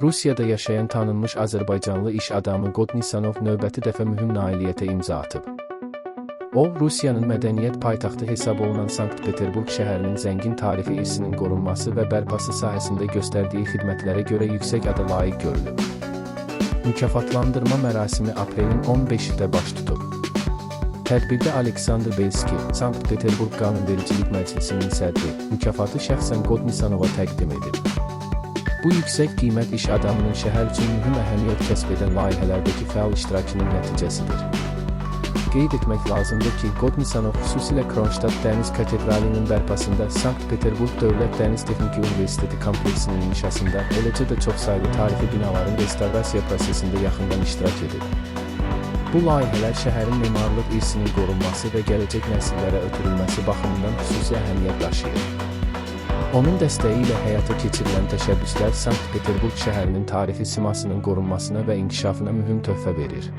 Rusiyada yaşayan tanınmış Azərbaycanlı iş adamı Qodnisanov növbəti dəfə mühüm nailiyyətə imza atıb. O, Rusiyanın mədəniyyət paytaxtı hesab olunan Sankt-Peterburq şəhərinin zəngin tarixi irsinin qorunması və bərpası sahəsində göstərdiyi xidmətlərə görə yüksək ada layiq görülüb. Mükafatlandırma mərasimi aprelin 15-də baş tutub. Tədbirdə Aleksandr Belski, Sankt-Peterburq Qanunvericilik Məclisinin sədri, mükafatı şəxsən Qodnisanova təqdim edib. Bu yüksək qiymət iş adamının şəhər üçün mühüm əhəmiyyət kəsb edən layihələrdəki fəal iştirakının nəticəsidir. Qeyd etmək lazımdır ki, Qodnisanov xüsusilə Kronştat Dəniz Katedralinin bərpasında, Sankt-Peterburq Dövlət Dəniz Texniki Universiteti kompleksinin inşasında, eləcə də çoxsaylı tarixi binaların restavrasiya prosesində yaxından iştirak edib. Bu layihələr şəhərin memarlıq irsinin qorunması və gələcək nəsillərə ötürülməsi baxımından xüsusi əhəmiyyət daşıyır. Onun dəstəyi ilə həyata keçirilən təşəbbüslər Sankt-Peterburq şəhərinin tarixi simasının qorunmasına və inkişafına mühüm töhfə verir.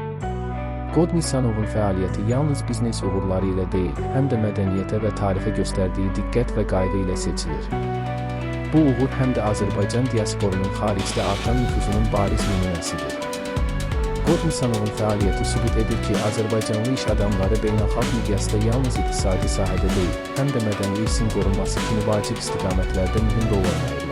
Qodnisanovun fəaliyyəti yalnız biznes uğurları ilə deyil, həm də mədəniyyətə və tarixə göstərdiyi diqqət və qayğı ilə seçilir. Bu uğur həm də Azərbaycan diasporunun xaricdə artan nüfuzunun bariz nümunəsidir. Qodnisanovun fəaliyyəti sübut edir ki, Azərbaycanlı iş adamları beynəlxalq miqyasda yalnız iqtisadi sahədə deyil, həm də mədəni irsin qorunması kimi vacib istiqamətlərdə mühüm rol oynayır.